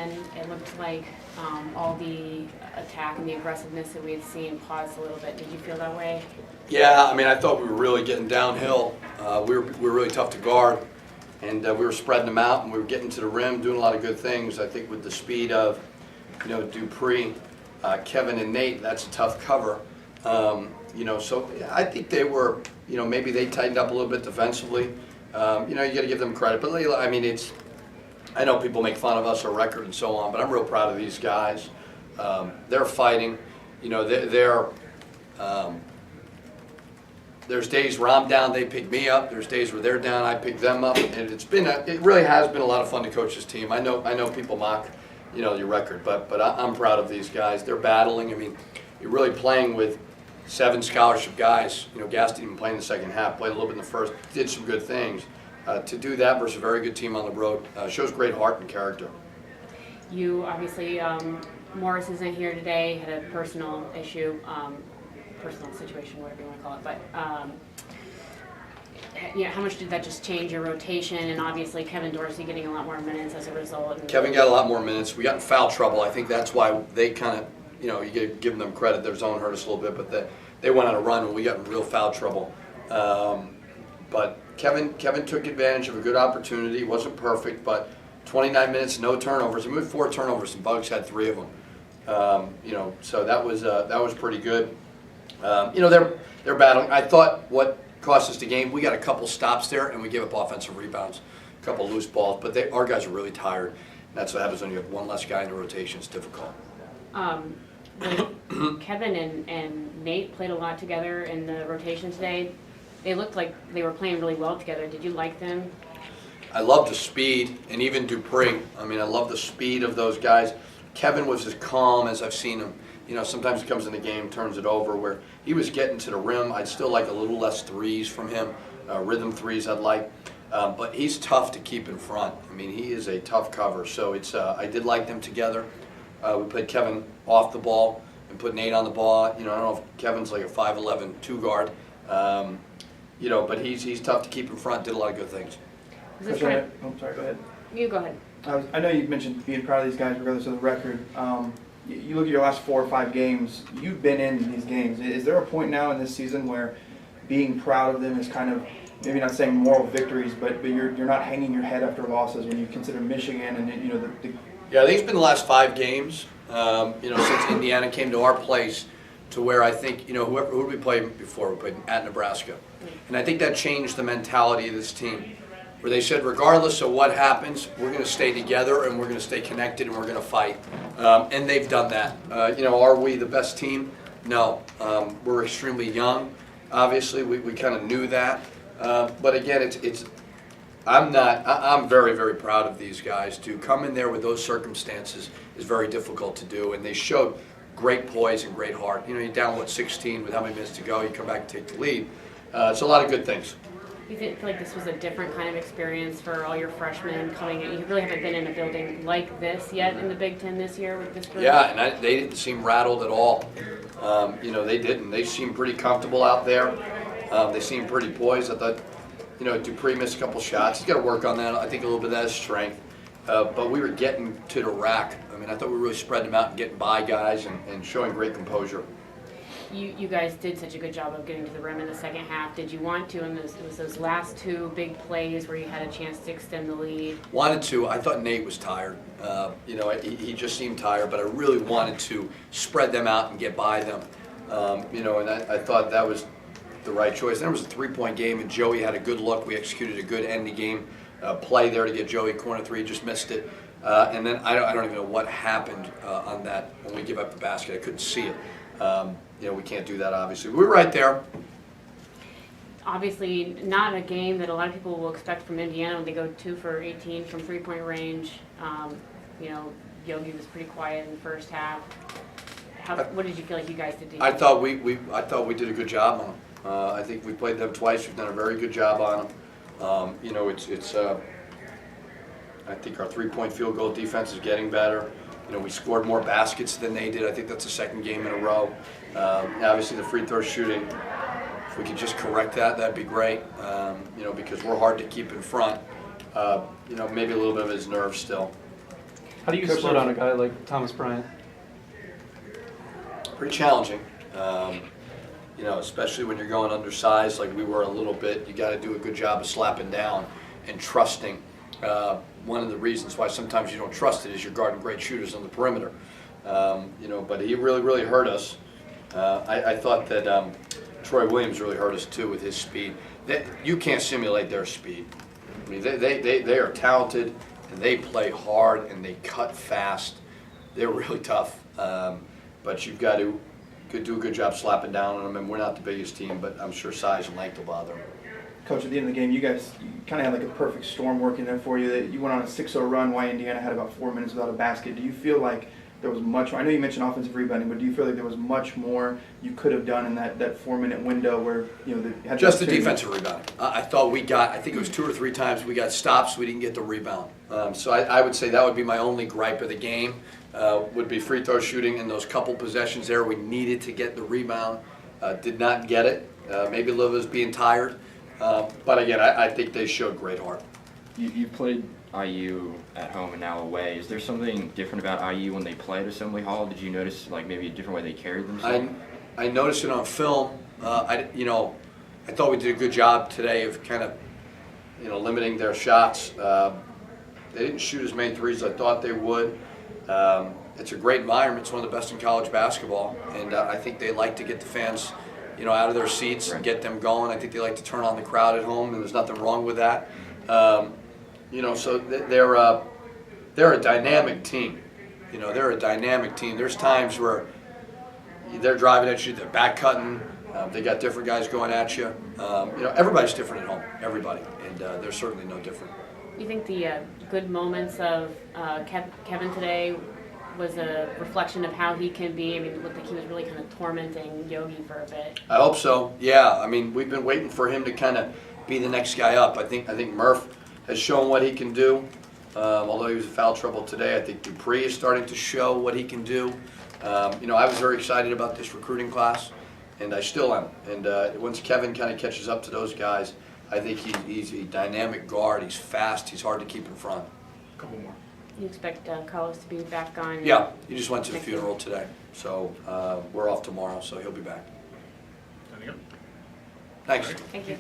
end, it looked like all the attack and the aggressiveness that we had seen paused a little bit. Did you feel that way? Yeah, I mean, I thought we were really getting downhill. We were really tough to guard, and we were spreading them out, and we were getting to the rim, doing a lot of good things. I think with the speed of, Dupree, Kevin, and Nate, that's a tough cover. So I think they were, maybe they tightened up a little bit defensively. You got to give them credit, but I mean, I know people make fun of us, our record, and so on, but I'm real proud of these guys. They're fighting. There's days where I'm down, they pick me up. There's days where they're down, I pick them up. And it really has been a lot of fun to coach this team. I know people mock, your record, but I'm proud of these guys. They're battling. I mean, you're really playing with 7 scholarship guys. Gas didn't even play in the second half, played a little bit in the first, did some good things. To do that versus a very good team on the road shows great heart and character. You obviously, Morris isn't here today, had a personal issue, personal situation, whatever you want to call it, but how much did that just change your rotation? And obviously Kevin Dorsey getting a lot more minutes as a result. Kevin got a lot more minutes. We got in foul trouble. I think that's why they kind of, you give them credit. Their zone hurt us a little bit, but they went on a run when we got in real foul trouble. But Kevin took advantage of a good opportunity. Wasn't perfect, but 29 minutes, no turnovers. We moved 4 turnovers, and Bugs had 3 of them. So that was pretty good. They're battling. I thought what cost us the game, we got a couple stops there, and we gave up offensive rebounds, a couple loose balls. But our guys are really tired. That's what happens when you have one less guy in the rotation. It's difficult. Kevin and Nate played a lot together in the rotation today. They looked like they were playing really well together. Did you like them? I love the speed, and even Dupree. I mean, I love the speed of those guys. Kevin was as calm as I've seen him. Sometimes he comes in the game, turns it over, where he was getting to the rim. I'd still like a little less threes from him, rhythm threes I'd like. But he's tough to keep in front. I mean, he is a tough cover. So I did like them together. We put Kevin off the ball and put Nate on the ball. I don't know if Kevin's like a 5'11" 2-guard. But he's tough to keep in front, did a lot of good things. I'm sorry, go ahead. You go ahead. I know you mentioned being proud of these guys regardless of the record. You look at your last 4 or 5 games, you've been in these games. Is there a point now in this season where being proud of them is kind of, maybe not saying moral victories, but you're not hanging your head after losses when you consider Michigan and Yeah, I think it's been the last 5 games, since Indiana came to our place, to where I think, who did we play before? We played at Nebraska. And I think that changed the mentality of this team, where they said, regardless of what happens, we're going to stay together and we're going to stay connected and we're going to fight. And they've done that. Are we the best team? No. We're extremely young. Obviously, we kind of knew that. But again, I'm very, very proud of these guys. To come in there with those circumstances is very difficult to do, and they showed great poise and great heart. You're down 16 with how many minutes to go, you come back and take the lead. It's a lot of good things. You feel like this was a different kind of experience for all your freshmen coming in? You really haven't been in a building like this yet in the Big Ten this year with this group? Yeah, and they didn't seem rattled at all. They didn't. They seemed pretty comfortable out there. They seemed pretty poised. I thought, Dupree missed a couple shots. He's got to work on that. I think a little bit of that is strength. But we were getting to the rack. I mean, I thought we were really spreading them out and getting by guys and showing great composure. You guys did such a good job of getting to the rim in the second half. Did you want to? And it was those last 2 big plays where you had a chance to extend the lead. Wanted to. I thought Nate was tired. He just seemed tired, but I really wanted to spread them out and get by them. And I thought that was the right choice. Then it was a 3-point game, and Joey had a good look. We executed a good end of game play there to get Joey corner 3. Just missed it. And then I don't even know what happened on that when we give up the basket. I couldn't see it. We can't do that, obviously. We were right there. Obviously, not a game that a lot of people will expect from Indiana when they go 2 for 18 from 3-point range. Yogi was pretty quiet in the first half. What did you feel like you guys did? I thought we did a good job on them. I think we played them twice. We've done a very good job on them. I think our 3-point field goal defense is getting better. We scored more baskets than they did. I think that's the 2nd game in a row. Obviously, the free throw shooting, if we could just correct that, that'd be great. Because we're hard to keep in front. Maybe a little bit of his nerves still. How do you Coach split Rose- on a guy like Thomas Bryant? Pretty challenging. You know, especially when you're going undersized like we were a little bit, you got to do a good job of slapping down and trusting. One of the reasons why sometimes you don't trust it is you're guarding great shooters on the perimeter. You know, but he really hurt us. I thought that Troy Williams really hurt us too with his speed. You can't simulate their speed. I mean, they are talented and they play hard and they cut fast. They're really tough. But you've got to do a good job slapping down on them. And we're not the biggest team, but I'm sure size and length will bother them. Coach, at the end of the game, you guys kind of had like a perfect storm working there for you. That you went on a 6-0 run while Indiana had about 4 minutes without a basket. Do you feel like there was much more? I know you mentioned offensive rebounding, but do you feel like there was much more you could have done in that 4-minute window where they had Just the defensive rebounding. I thought I think it was 2 or 3 times we got stops, we didn't get the rebound. So I would say that would be my only gripe of the game, would be free throw shooting in those couple possessions there. We needed to get the rebound, did not get it. Maybe Liv was being tired. But again, I think they showed great heart. You played IU at home and now away. Is there something different about IU when they play at Assembly Hall? Did you notice like maybe a different way they carried themselves? I noticed it on film. I thought we did a good job today of kind of, limiting their shots. They didn't shoot as many threes as I thought they would. It's a great environment. It's one of the best in college basketball, and I think they like to get the fans, out of their seats and get them going. I think they like to turn on the crowd at home, and there's nothing wrong with that. So they're a dynamic team. They're a dynamic team. There's times where they're driving at you, they're back cutting. They got different guys going at you. Everybody's different at home. Everybody, and they're certainly no different. You think the good moments of Kevin today was a reflection of how he can be? I mean, it looked like he was really kind of tormenting Yogi for a bit. I hope so. Yeah, I mean, we've been waiting for him to kind of be the next guy up. I think Murph has shown what he can do. Although he was in foul trouble today, I think Dupree is starting to show what he can do. I was very excited about this recruiting class, and I still am. And once Kevin kind of catches up to those guys, I think he's a dynamic guard. He's fast. He's hard to keep in front. A couple more. You expect Carlos to be back on? Yeah, he just went to the funeral today, so we're off tomorrow, so he'll be back. Thanks. Thank you.